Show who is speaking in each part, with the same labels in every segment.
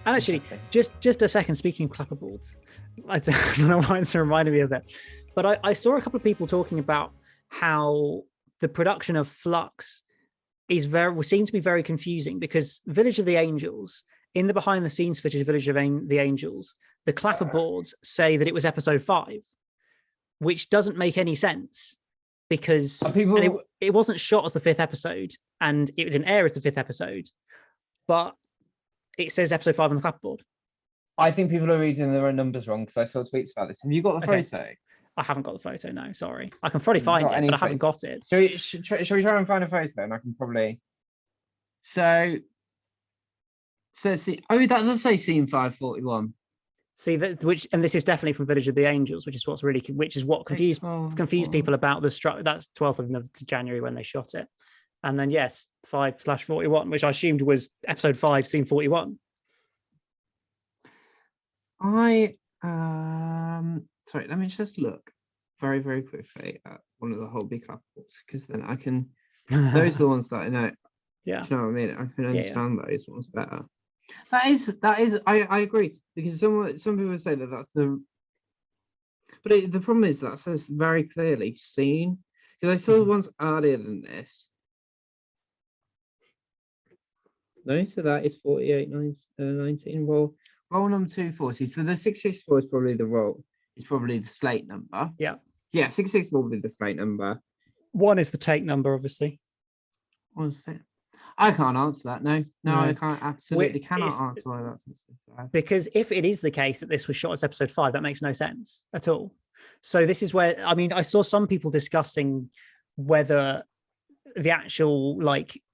Speaker 1: And actually, just a second, speaking of clapperboards, I don't know why it's reminding me of that, but I saw a couple of people talking about how the production of Flux seems to be very confusing, because Village of the Angels, in the behind the scenes footage of Village of the Angels, the clapperboards say that it was episode 5, which doesn't make any sense, because it wasn't shot as the 5th episode and it didn't air as the 5th episode, but it says episode 5 on the clapperboard.
Speaker 2: I think people are reading their own numbers wrong, because I saw tweets about this. Have you got the photo?
Speaker 1: I haven't got the photo, no, sorry. I can probably find it, but I haven't got it.
Speaker 2: Shall we try and find a photo? And I can probably... So see, that does say scene 541.
Speaker 1: See that, and this is definitely from Village of the Angels, which is what confused people about the that's 12th of January when they shot it. And then 5/41, which I assumed was episode 5, scene 41.
Speaker 2: Sorry, let me just look very, very quickly at one of the whole big clapperboards, because then I can. Those are the ones that I know.
Speaker 1: Yeah.
Speaker 2: Do you know what I mean? I can understand those ones better. That is. I agree, because some people say that that's the. But the problem is that says very clearly seen, because I saw the ones earlier than this. No, so that is 48, 19. Well, roll number 240. So the 664 is probably the roll. It's probably the slate number.
Speaker 1: Yeah.
Speaker 2: Yeah, 664 will be the slate number.
Speaker 1: 1 is the take number, obviously.
Speaker 2: I can't answer that. No, I can't. Absolutely cannot answer why that's bad.
Speaker 1: Because if it is the case that this was shot as episode 5, that makes no sense at all. So this is where, I mean, I saw some people discussing whether the actual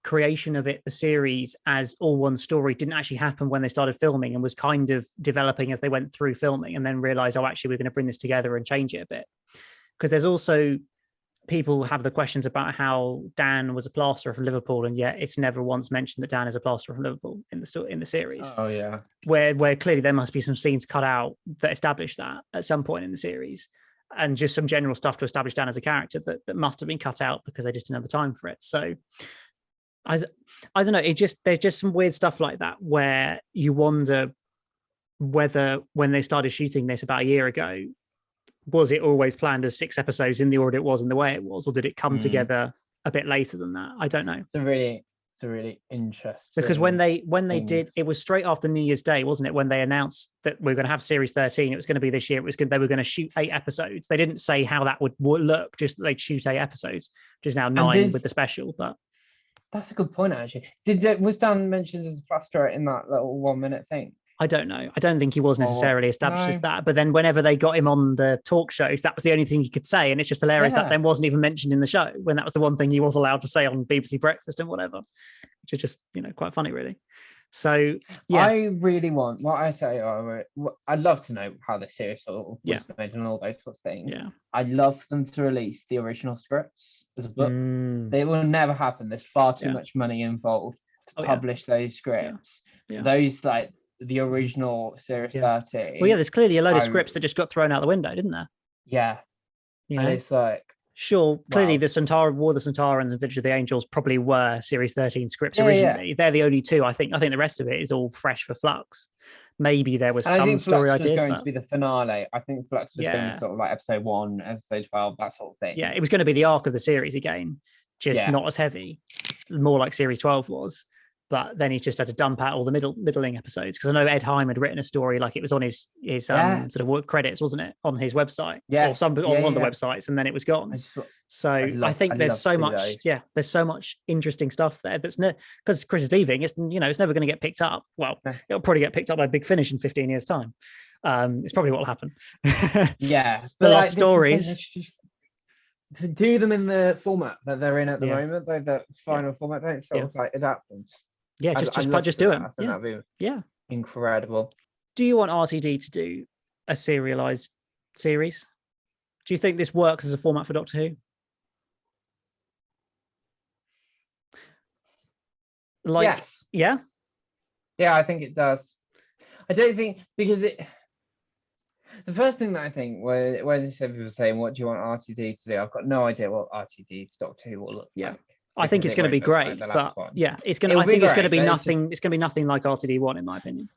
Speaker 1: creation of the series as all one story didn't actually happen when they started filming, and was kind of developing as they went through filming, and then realized, actually, we're going to bring this together and change it a bit. Because there's also people have the questions about how Dan was a plasterer from Liverpool, and yet it's never once mentioned that Dan is a plasterer from Liverpool in the series.
Speaker 2: Oh yeah,
Speaker 1: where clearly there must be some scenes cut out that establish that at some point in the series, and just some general stuff to establish Dan as a character that must have been cut out because they just didn't have the time for it. So I don't know. There's just some weird stuff like that where you wonder whether when they started shooting this about a year ago, was it always planned as 6 episodes in the order it was and the way it was, or did it come together a bit later than that? I don't know.
Speaker 2: It's a really interesting,
Speaker 1: because when they did, it was straight after New Year's Day, wasn't it, when they announced that we're going to have series 13. It was going to be this year. They were going to shoot 8 episodes. They didn't say how that would look, just they'd shoot 8 episodes, which is now 9 with the special. But
Speaker 2: that's a good point, actually. Was Dan mentioned as a plasterer in that little 1-minute thing?
Speaker 1: I don't know. I don't think he was necessarily established as that. But then whenever they got him on the talk shows, that was the only thing he could say. And it's just hilarious that then wasn't even mentioned in the show, when that was the one thing he was allowed to say on BBC Breakfast and whatever, which is just, quite funny, really. So, yeah.
Speaker 2: I really want, what I say, I'd love to know how the series sort of was made and all those sorts of things.
Speaker 1: Yeah.
Speaker 2: I'd love for them to release the original scripts as a book. They will never happen. There's far too much money involved to publish those scripts. Yeah. Those, the original series 13.
Speaker 1: Well, there's clearly a load of scripts that just got thrown out the window, didn't there?
Speaker 2: Yeah. And it's
Speaker 1: sure, clearly the War of the Centaurans and Village of the Angels probably were series 13 scripts originally. They're the only 2, I think. I think the rest of it is all fresh for Flux. Maybe there was some story ideas.
Speaker 2: Was going to be the finale. I think Flux was going to be sort of like episode 1, episode 12, that sort of thing.
Speaker 1: Yeah, it was going to be the arc of the series again, just not as heavy, more like series 12 was. But then he just had to dump out all the middling episodes, because I know Ed Heim had written a story, it was on his sort of work credits, wasn't it, on his website, or one of the websites, and then it was gone. I think there's so much, there's so much interesting stuff there that's because Chris is leaving. It's it's never going to get picked up. Well, it'll probably get picked up by Big Finish in 15 years' time. It's probably what will happen. The lost stories.
Speaker 2: To do them in the format that they're in at the moment, though, the final format, don't sort of adapt them.
Speaker 1: Just do it.
Speaker 2: I think that'd be incredible.
Speaker 1: Do you want RTD to do a serialized series? Do you think this works as a format for Doctor Who?
Speaker 2: Yes.
Speaker 1: Yeah?
Speaker 2: Yeah, I think it does. I don't think, because the first thing that I think, where they said people saying, what do you want RTD to do? I've got no idea what RTD's Doctor Who will look like.
Speaker 1: I think it's going to be great, but it's going to. I think it's going to be nothing. It's going to be nothing like RTD1, in my opinion.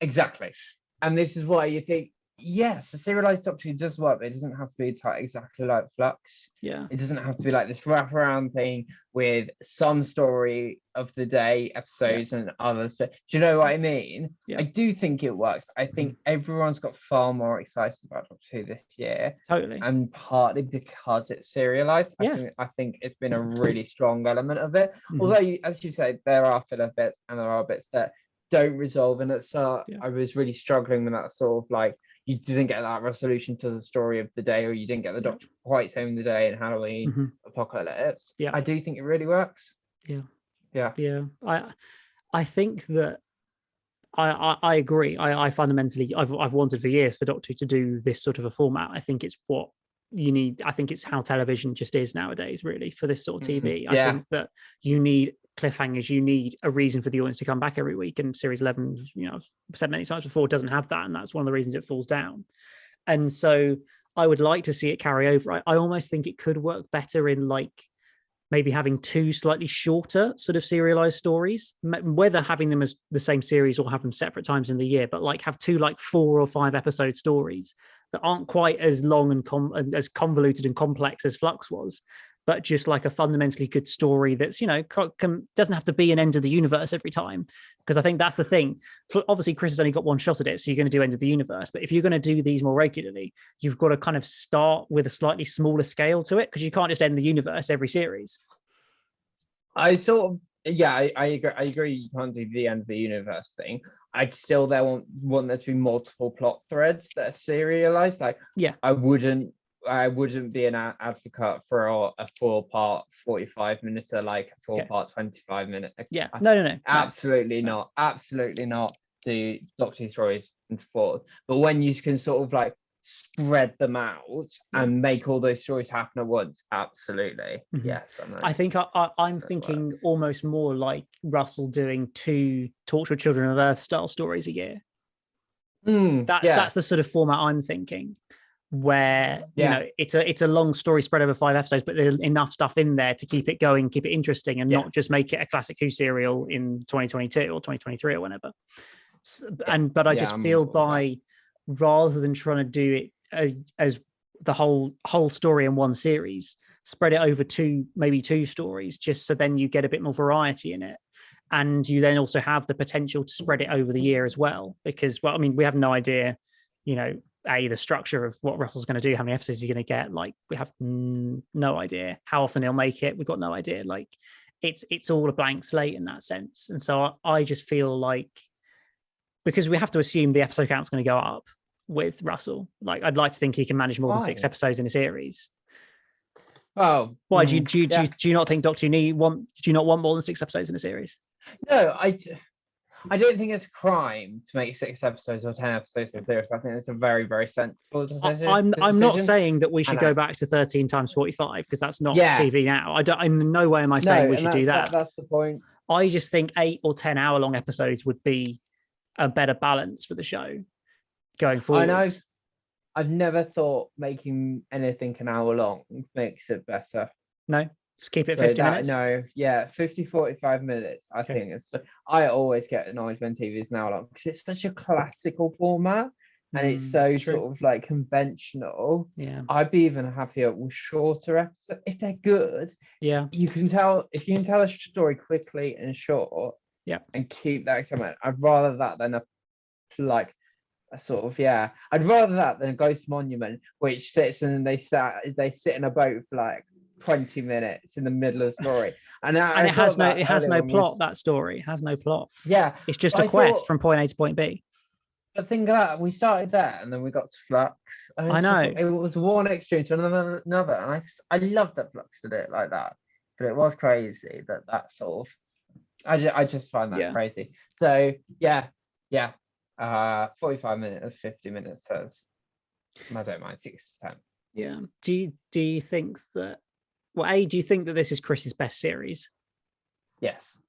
Speaker 3: Exactly. And this is why you think, yes, the serialized Doctor Who does work, but it doesn't have to be exactly like Flux.
Speaker 1: Yeah.
Speaker 3: It doesn't have to be like this wraparound thing with some story of the day episodes and others. Do you know what I mean?
Speaker 1: Yeah.
Speaker 3: I do think it works. I think everyone's got far more excited about Doctor Who this year.
Speaker 1: Totally.
Speaker 3: And partly because it's serialized.
Speaker 1: Yeah.
Speaker 3: I think it's been a really strong element of it. Although, as you said, there are filler bits and there are bits that don't resolve. And it's I was really struggling with that sort of like, you didn't get that resolution to the story of the day, or you didn't get the Doctor quite saving the day in Halloween Apocalypse.
Speaker 1: Yeah,
Speaker 3: I do think it really works.
Speaker 1: Yeah. I think that I agree. I fundamentally I've wanted for years for Doctor Who to do this sort of a format. I think it's what you need. I think it's how television just is nowadays, really, for this sort of TV. I think that you need cliffhangers, you need a reason for the audience to come back every week, and series 11, I've said many times before, doesn't have that, and that's one of the reasons it falls down. And so I would like to see it carry over. I almost think it could work better in like maybe having two slightly shorter sort of serialized stories, whether having them as the same series or have them separate times in the year, but like have two like 4 or 5 episode stories that aren't quite as long and as convoluted and complex as Flux was, but just like a fundamentally good story that's, doesn't have to be an end of the universe every time. Because I think that's the thing. Obviously, Chris has only got one shot at it, so you're going to do end of the universe. But if you're going to do these more regularly, you've got to kind of start with a slightly smaller scale to it, because you can't just end the universe every series.
Speaker 3: I agree. I agree. You can't do the end of the universe thing. I'd still want there to be multiple plot threads that are serialized. Like, I wouldn't be an advocate for a 4-part 45 minutes or like a 4-part 25 minute.
Speaker 1: Yeah, no.
Speaker 3: Absolutely not. Absolutely not. Do Doctor Who stories and fours. But when you can sort of like spread them out and make all those stories happen at once, absolutely. Yes.
Speaker 1: I think I'm thinking almost more like Russell doing 2 Tortured Children of Earth style stories a year. That's the sort of format I'm thinking, where it's a long story spread over 5 episodes, but there's enough stuff in there to keep it going, keep it interesting, and not just make it a classic Who serial in 2022 or 2023 or whenever. But I just feel rather than trying to do it as the whole story in one series, spread it over maybe two stories, just so then you get a bit more variety in it. And you then also have the potential to spread it over the year as well, because, we have no idea, the structure of what Russell's going to do, how many episodes he's going to get. Like, we have no idea how often he'll make it. We've got no idea. Like, it's all a blank slate in that sense. And so I just feel like, because we have to assume the episode count's going to go up with Russell. Like, I'd like to think he can manage more than 6 episodes in a series.
Speaker 3: Oh,
Speaker 1: why do you not think Doctor Who do you not want more than 6 episodes in a series?
Speaker 3: No, I don't think it's a crime to make 6 episodes or 10 episodes in a series. I think it's a very, very sensible decision.
Speaker 1: I'm not saying that we should go back to 13 times 45, because that's not TV now. In no way am I saying we should do that.
Speaker 3: That's the point.
Speaker 1: I just think 8 or 10 hour long episodes would be a better balance for the show going forward.
Speaker 3: I know. I've never thought making anything an hour long makes it better.
Speaker 1: No, just keep it 50 minutes.
Speaker 3: No, 45 minutes. I think it's. I always get annoyed when TV is an hour long, because it's such a classical format and it's so sort of like conventional.
Speaker 1: Yeah,
Speaker 3: I'd be even happier with shorter episodes if they're good.
Speaker 1: Yeah,
Speaker 3: you can tell a story quickly and short.
Speaker 1: Yeah,
Speaker 3: and keep that excitement. I'd rather that than I'd rather that than a Ghost Monument, which sits and they sit in a boat for like 20 minutes in the middle of the story, and it has
Speaker 1: no plot. That story has no plot.
Speaker 3: Yeah,
Speaker 1: it's just a quest from point A to point B.
Speaker 3: But think of that, we started there and then we got to Flux.
Speaker 1: I know
Speaker 3: it was one extreme to another, and I love that Flux did it like that, but it was crazy that sort of. I just find that crazy. So 45 minutes, 50 minutes says I don't mind 6 to 10.
Speaker 1: Yeah. Do you think that? Well, do you think that this is Chris's best series?
Speaker 3: Yes.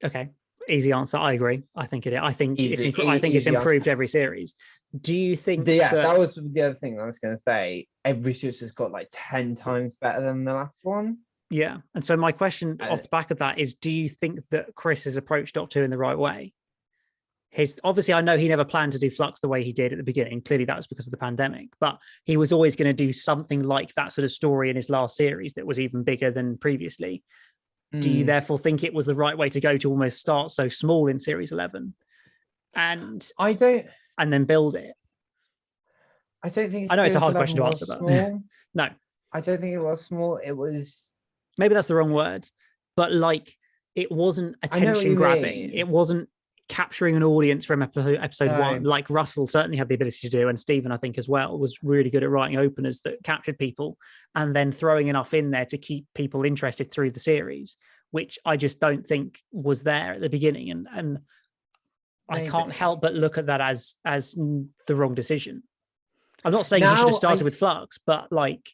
Speaker 1: Okay. Easy answer. I agree. I think it is. I think it's improved every series. Do you think?
Speaker 3: That was the other thing I was going to say. Every series has got like 10 times better than the last one.
Speaker 1: Yeah. And so my question off the back of that is, do you think that Chris has approached Doctor Who in the right way? obviously, I know he never planned to do Flux the way he did at the beginning. Clearly, that was because of the pandemic, but he was always going to do something like that sort of story in his last series that was even bigger than previously. Do you therefore think it was the right way to go to almost start so small in series 11 and then build it?
Speaker 3: I don't think
Speaker 1: I know it's a hard question to answer, but no,
Speaker 3: I don't think it was small. It was,
Speaker 1: maybe that's the wrong word, but like, it wasn't attention grabbing. It wasn't capturing an audience from episode 1, like Russell certainly had the ability to do, and Stephen, I think, as well, was really good at writing openers that captured people and then throwing enough in there to keep people interested through the series, which I just don't think was there at the beginning. And I can't help but look at that as the wrong decision. I'm not saying you should have started with Flux, but like,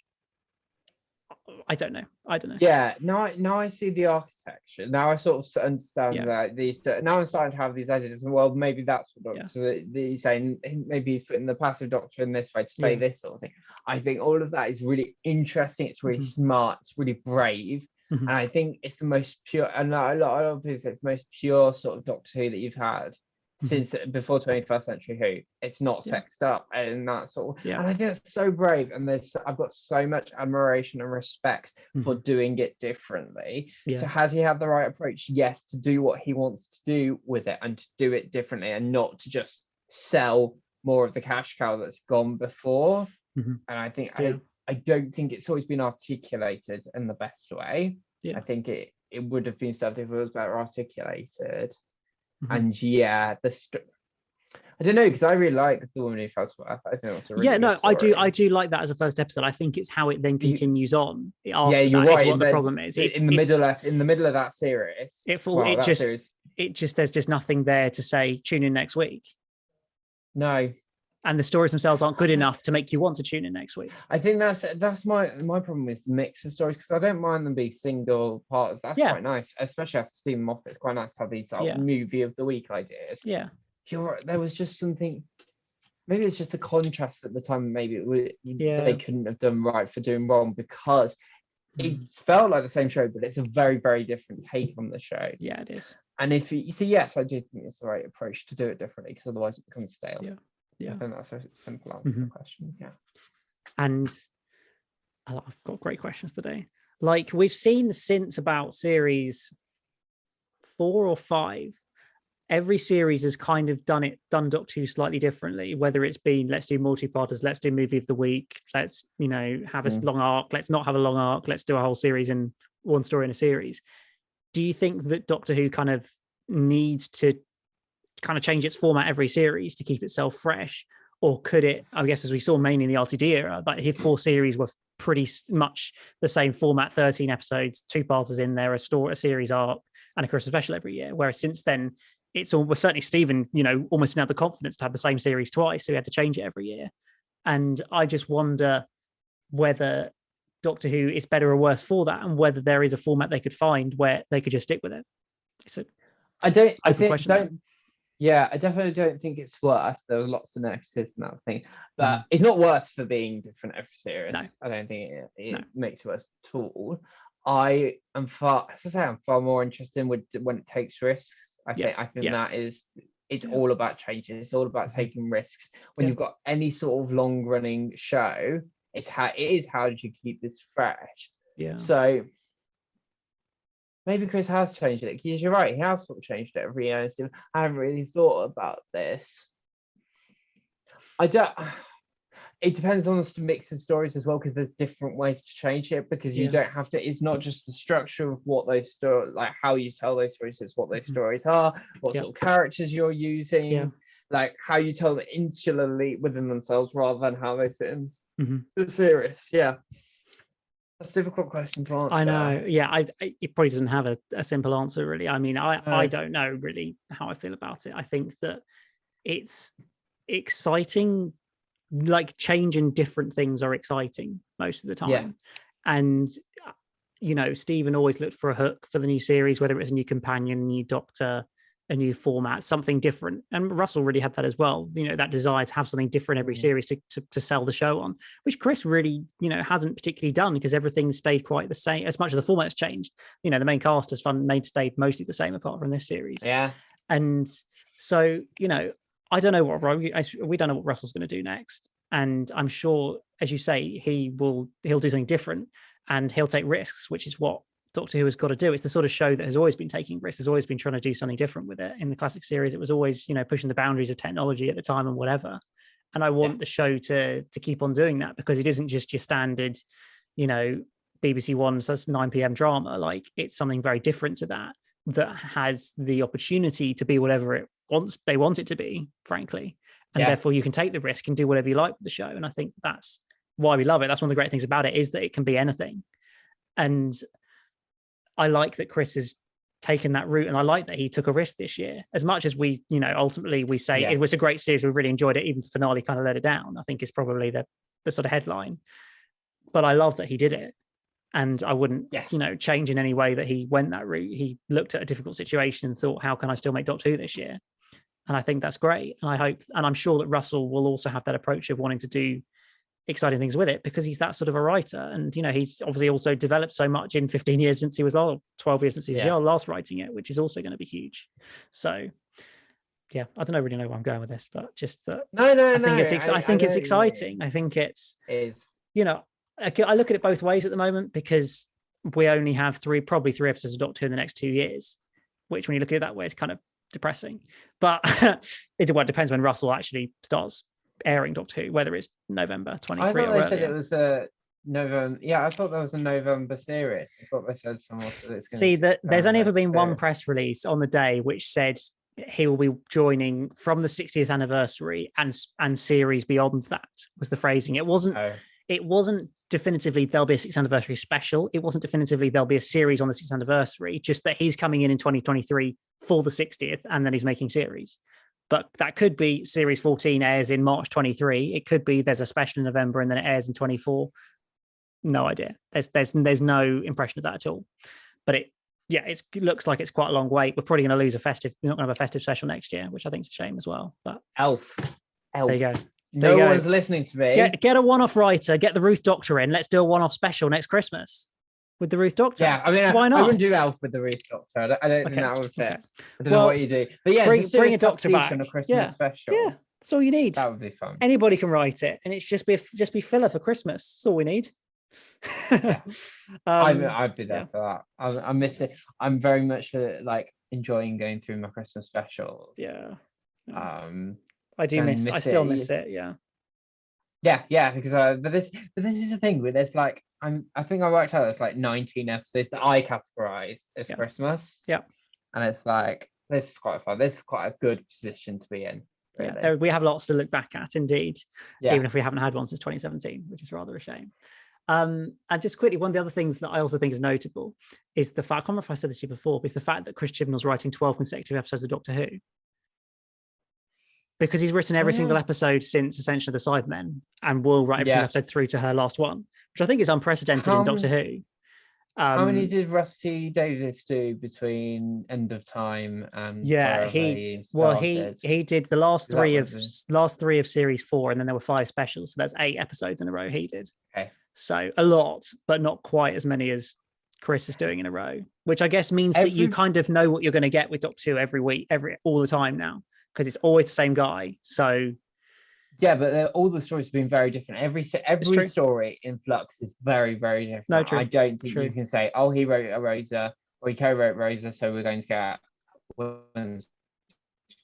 Speaker 1: I don't know.
Speaker 3: Yeah, now I see the architecture. Now I sort of understand that these. Now I'm starting to have these ideas. Well, maybe that's what he's saying. Maybe he's putting the passive doctor in this way to say this sort of thing. I think all of that is really interesting. It's really smart. It's really brave. And I think it's the most pure. And a lot of people say it's the most pure sort of Doctor Who that you've had since before 21st Century Who. It's not sexed up and that sort of, and I think that's so brave, and I've got so much admiration and respect for doing it differently. So has he had the right approach? Yes, to do what he wants to do with it and to do it differently and not to just sell more of the cash cow that's gone before. And I think I don't think it's always been articulated in the best way. I think it would have been stuff if it was better articulated. And I don't know, because I really like The Woman Who Fell to Earth. I think that's a really good story.
Speaker 1: I do like that as a first episode. I think it's how it then continues on. After
Speaker 3: you're
Speaker 1: that
Speaker 3: right.
Speaker 1: Is what the problem is. It's
Speaker 3: in the middle of that series.
Speaker 1: There's just nothing there to say tune in next week.
Speaker 3: No.
Speaker 1: And the stories themselves aren't good enough to make you want to tune in next week.
Speaker 3: I think that's my problem with the mix of stories, because I don't mind them being single parts. That's quite nice, especially after Stephen Moffat. It's quite nice to have these movie of the week ideas. Yeah, you're right. There was just something. Maybe it's just a contrast at the time. Maybe they couldn't have done right for doing wrong, because it felt like the same show, but it's a very, very different take on the show. Yeah, it is. And if you see, yes, I do think it's the right approach to do it differently, because otherwise it becomes stale. Yeah, I think that's a simple answer to the question. Yeah.
Speaker 1: And I've got great questions today. Like, we've seen since about series 4 or 5, every series has kind of done Doctor Who slightly differently, whether it's been, let's do multi-parters, let's do movie of the week, let's, have a long arc, let's not have a long arc, let's do a whole series in one story in a series. Do you think that Doctor Who kind of needs to kind of change its format every series to keep itself fresh, or could it, I guess, as we saw mainly in the RTD era, but his 4 series were pretty much the same format, 13 episodes, 2-parters in there, a series arc, and a Christmas special every year, whereas since then it's almost, certainly Stephen almost didn't have the confidence to have the same series twice, so he had to change it every year. And I just wonder whether Doctor Who is better or worse for that, and whether there is a format they could find where they could just stick with it.
Speaker 3: I definitely don't think it's worse. There were lots of negatives in that thing, but it's not worse for being different every series. No. I don't think it makes it worse at all. I'm far more interested in when it takes risks. I think that is, it's all about changes. It's all about taking risks. When you've got any sort of long running show, how do you keep this fresh? Yeah. So maybe Chris has changed it, because you're right, he has sort of changed it every year. I haven't really thought about this. It depends on the mix of stories as well, because there's different ways to change it, because you don't have to, it's not just the structure of what those stories, like how you tell those stories, it's what those stories are, what sort of characters you're using, like how you tell them insularly within themselves rather than how they sit in the series. Yeah. That's a difficult question to answer.
Speaker 1: I know. Yeah, it probably doesn't have a simple answer, really. I mean, I don't know really how I feel about it. I think that it's exciting, like changing different things are exciting most of the time. Yeah. And, Stephen always looked for a hook for the new series, whether it was a new companion, a new doctor, a new format, something different. And Russell really had that as well, that desire to have something different every series to sell the show on, which Chris really, hasn't particularly done, because everything stayed quite the same. As much as the format's changed, the main cast has stayed mostly the same apart from this series.
Speaker 3: Yeah.
Speaker 1: And so, I don't know we don't know what Russell's going to do next. And I'm sure, as you say, he'll do something different and he'll take risks, which is what Doctor Who has got to do. It's the sort of show that has always been taking risks, has always been trying to do something different with it. In the classic series, it was always, pushing the boundaries of technology at the time and whatever. And I want the show to keep on doing that, because it isn't just your standard, BBC One, so that's 9 p.m. drama. Like, it's something very different to that has the opportunity to be whatever they want it to be, frankly. And therefore you can take the risk and do whatever you like with the show. And I think that's why we love it. That's one of the great things about it, is that it can be anything. And I like that Chris has taken that route, and I like that he took a risk this year. As much as we, ultimately we say it was a great series, we really enjoyed it, even the finale kind of let it down, I think is probably the sort of headline. But I love that he did it. And I wouldn't, change in any way that he went that route. He looked at a difficult situation and thought, how can I still make Doctor Who this year? And I think that's great. And I hope, and I'm sure that Russell will also have that approach of wanting to do exciting things with it, because he's that sort of a writer. And, he's obviously also developed so much in 15 years since he was 12 years since he was last writing it, which is also going to be huge. So, yeah, I don't really know where I'm going with this, but just that. I think it's exciting. I think it is. I look at it both ways at the moment, because we only have probably three episodes of Doctor Who in the next 2 years, which, when you look at it that way, is kind of depressing. But it depends when Russell actually starts airing Doctor Who, whether it's November 23 or earlier. I thought they said it was
Speaker 3: a November. Yeah, I thought that was a November series. I thought they said somewhat that it's
Speaker 1: going to there's only ever been one press release on the day which said he will be joining from the 60th anniversary and series beyond that, was the phrasing. It wasn't definitively there'll be a 6th anniversary special. It wasn't definitively there'll be a series on the 6th anniversary, just that he's coming in 2023 for the 60th, and then he's making series. But that could be series 14 airs in March 23. It could be there's a special in November and then it airs in 24. No idea. There's no impression of that at all. But it looks like it's quite a long wait. We're probably going to lose we're not going to have a festive special next year, which I think is a shame as well. But
Speaker 3: Elf.
Speaker 1: There you go.
Speaker 3: No one's listening to me.
Speaker 1: Get a one-off writer, get the Ruth Doctor in. Let's do a one-off special next Christmas with the Ruth Doctor.
Speaker 3: Yeah, I mean,
Speaker 1: why not?
Speaker 3: I wouldn't do Elf with the Ruth Doctor. I don't think that would fit. I don't know what you do. But yeah,
Speaker 1: bring a Doctor back
Speaker 3: on a Christmas special.
Speaker 1: Yeah, that's all you need.
Speaker 3: That would be fun.
Speaker 1: Anybody can write it, and it's just be filler for Christmas. That's all we need.
Speaker 3: I'd be there for that. I miss it. I'm very much enjoying going through my Christmas specials.
Speaker 1: Yeah. I do miss. I still miss it. Yeah.
Speaker 3: Yeah, because but this is the thing with this. I think I worked out there's 19 episodes that I categorize as Christmas.
Speaker 1: Yeah,
Speaker 3: and it's this is quite fun. This is quite a good position to be in. Really.
Speaker 1: Yeah, we have lots to look back at, indeed. Yeah. Even if we haven't had one since 2017, which is rather a shame. And just quickly, one of the other things that I also think is notable is the fact, I can't remember if I said this to you before, but it's the fact that Chris Chibnall's writing 12 consecutive episodes of Doctor Who. Because he's written every single episode since Ascension of the Cybermen, and will write every single episode through to her last one, which I think is unprecedented in Doctor Who.
Speaker 3: How many did Rusty Davies do between End of Time and
Speaker 1: he did the last three of series 4, and then there were 5 specials, so that's 8 episodes in a row he did.
Speaker 3: Okay.
Speaker 1: So a lot, but not quite as many as Chris is doing in a row, which I guess means that you kind of know what you're going to get with Doctor Who every week, all the time now, because it's always the same guy. So
Speaker 3: yeah, but all the stories have been very different. Every story in Flux is very, very different.
Speaker 1: No, true.
Speaker 3: I don't think you can say, oh, he wrote a Rosa or he co-wrote Rosa, so we're going to get Women's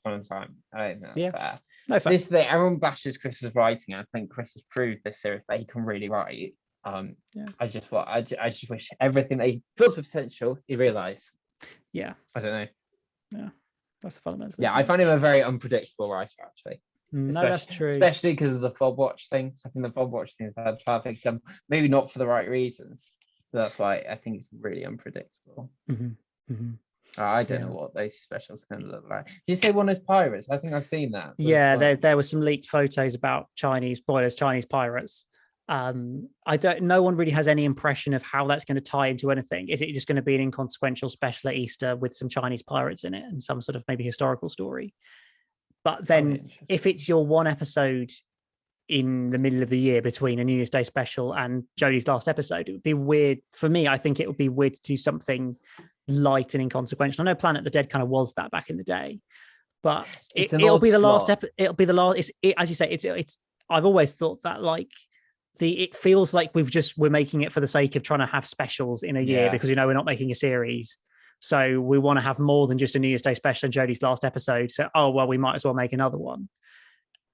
Speaker 3: Time. I don't think that's fair.
Speaker 1: No, fair.
Speaker 3: This thing, everyone bashes Chris's writing. I think Chris has proved this series that he can really write. I just wish everything that he feels the potential he realised.
Speaker 1: Yeah.
Speaker 3: I don't know.
Speaker 1: Yeah. That's the fundamental.
Speaker 3: Yeah, I find him a very unpredictable writer, actually.
Speaker 1: No, that's true.
Speaker 3: Especially because of the fob watch thing. I think the fob watch thing has had perfect example. Maybe not for the right reasons. But that's why I think it's really unpredictable.
Speaker 1: Mm-hmm. Mm-hmm.
Speaker 3: I don't know what those specials are going to look like. Did you say one is pirates? I think I've seen that.
Speaker 1: Yeah, there were some leaked photos about Chinese pirates. No one really has any impression of how that's going to tie into anything. Is it just going to be an inconsequential special at Easter with some Chinese pirates in it and some sort of maybe historical story? But then if it's your one episode in the middle of the year between a New Year's Day special and Jodie's last episode, it would be weird for me. I think it would be weird to do something light and inconsequential. I know Planet of the Dead kind of was that back in the day, but it'll be the last episode. It'll be the last. As you say, it's. I've always thought that like it feels like we're making it for the sake of trying to have specials in a year because we're not making a series. So we want to have more than just a New Year's Day special and Jodie's last episode. So we might as well make another one.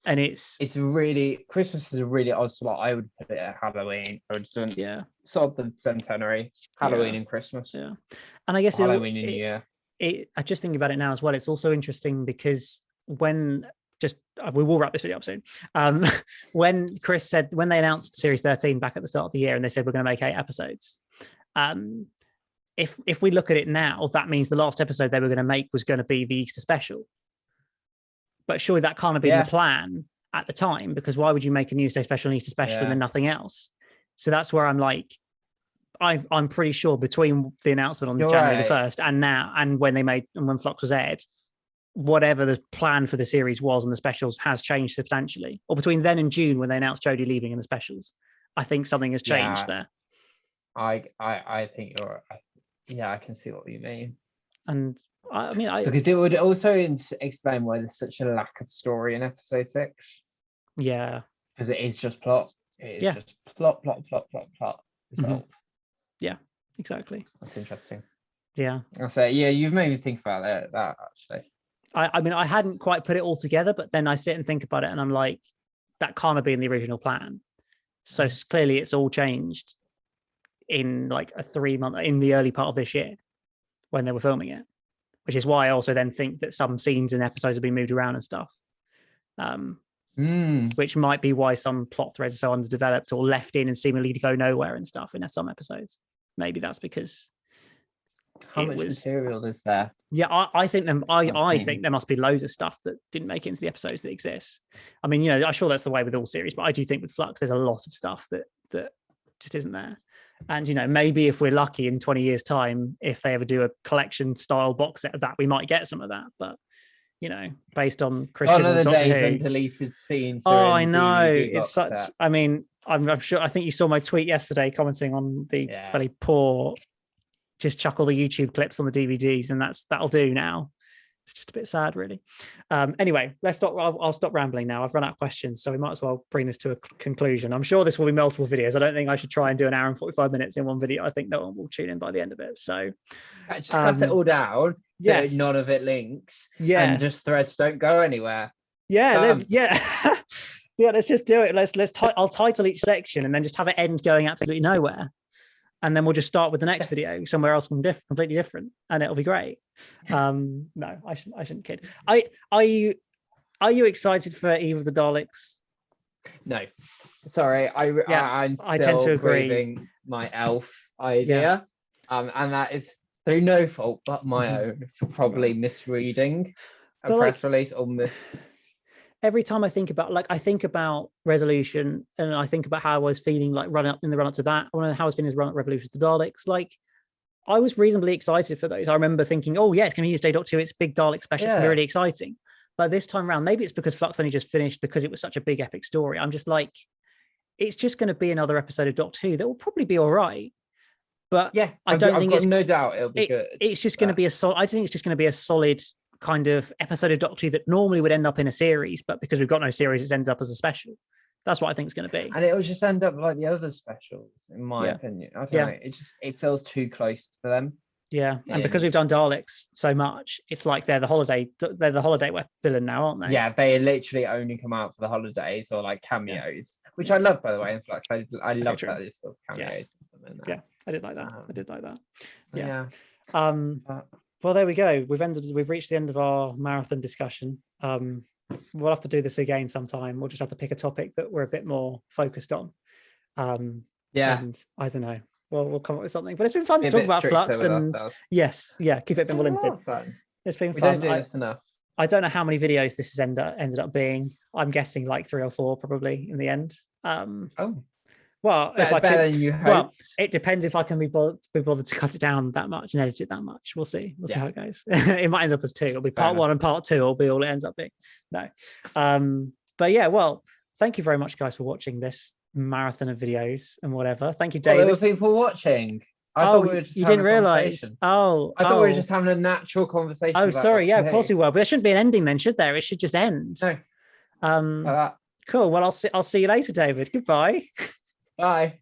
Speaker 1: And it's really, Christmas is a really odd slot. I would put it at Halloween. I would sort of the centenary, Halloween and Christmas. Yeah. And I guess Halloween and New Year. I just think about it now as well. It's also interesting because we will wrap this video up soon. When they announced Series 13 back at the start of the year and they said we're going to make 8 episodes. If we look at it now, that means the last episode they were going to make was going to be the Easter special. But surely that can't have been the plan at the time, because why would you make a New Year's Day special and Easter special and then nothing else? So that's where I'm like, I'm pretty sure between the announcement on January the 1st and now, and when Flux was aired, whatever the plan for the series was and the specials has changed substantially. Or between then and June when they announced Jodie leaving in the specials, I think something has changed there. I think you're right. Yeah, I can see what you mean. And because it would also explain why there's such a lack of story in episode 6. Yeah, because it is just plot. It is just plot. Resolve. Yeah, exactly. That's interesting. Yeah, I'll say. Yeah, you've made me think about that actually. I hadn't quite put it all together, but then I sit and think about it, and I'm like, that can't have been the original plan. So clearly, it's all changed in like a 3-month in the early part of this year when they were filming it. Which is why I also then think that some scenes and episodes have been moved around and stuff. Which might be why some plot threads are so underdeveloped or left in and seemingly to go nowhere and stuff in some episodes. Maybe that's because how much material is there? Yeah, I think I think there must be loads of stuff that didn't make it into the episodes that exist. I mean, I'm sure that's the way with all series, but I do think with Flux there's a lot of stuff that just isn't there. And, maybe if we're lucky in 20 years' time, if they ever do a collection style box set of that, we might get some of that. But, based on Christian and Doctor Who. Deleted scenes. Oh, I know. It's such, set. I mean, I'm sure, I think you saw my tweet yesterday commenting on the fairly poor, just chuck all the YouTube clips on the DVDs and that'll do now. It's just a bit sad, really. Anyway, let's stop. I'll stop rambling now. I've run out of questions, so we might as well bring this to a conclusion. I'm sure this will be multiple videos. I don't think I should try and do an hour and 45 minutes in one video. I think no one will tune in by the end of it. So just cut it all down. So none of it links. Yeah, and just threads don't go anywhere. Yeah, yeah. Let's just do it. I'll title each section and then just have it end going absolutely nowhere. And then we'll just start with the next video somewhere else completely different, and it'll be great. No, I shouldn't kid. Are you excited for Eve of the Daleks? No, sorry. I'm still tend to agree. My elf idea, and that is through no fault but my own for probably misreading a press release or. Every time I think about Resolution, and I think about how I was feeling like run up to that. I want to know how I was feeling as run up Revolution to the Daleks. Like, I was reasonably excited for those. I remember thinking, oh yeah, it's going to use Day Doctor 2. It's big Dalek special. It's going to be really exciting. But this time around, maybe it's because Flux only just finished because it was such a big epic story. I'm just like, it's just going to be another episode of Doctor Who that will probably be all right. But I don't think it's no doubt it'll be good. It's just going to be I think it's just going to be a solid kind of episode of Doctor Who that normally would end up in a series, but because we've got no series, it ends up as a special. That's what I think it's going to be. And it will just end up like the other specials, in my opinion. I don't know. It feels too close for them. Yeah, and because we've done Daleks so much, it's like they're the holiday villain now, aren't they? Yeah, they literally only come out for the holidays or like cameos, which I love, by the way. In fact, I love that there's those cameos. Yes. I did like that. Yeah. Well, there we go. We've reached the end of our marathon discussion. We'll have to do this again sometime. We'll just have to pick a topic that we're a bit more focused on. And I don't know. Well, we'll come up with something. But it's been fun to talk about Flux and keep it a bit more limited. It's been fun. We don't do this enough. I don't know how many videos this has ended up being. I'm guessing like 3 or 4 probably in the end. Well, better than you hoped. Well, it depends if I can be bothered to cut it down that much and edit it that much. We'll see. We'll see how it goes. It might end up as 2. It'll be part 1 and part 2. It'll be all it ends up being. No. But yeah, well, thank you very much, guys, for watching this marathon of videos and whatever. Thank you, David. There were people watching.
Speaker 3: I thought we were just
Speaker 1: you
Speaker 3: having
Speaker 1: didn't
Speaker 3: a
Speaker 1: realize.
Speaker 3: conversation.
Speaker 1: Oh,
Speaker 3: I thought we were just having a natural conversation.
Speaker 1: Oh, sorry. Yeah, of course we
Speaker 3: will.
Speaker 1: will. But there shouldn't be an ending then, should there? It should just end.
Speaker 3: No.
Speaker 1: Cool. Well, I'll see you later, David. Goodbye.
Speaker 3: Bye.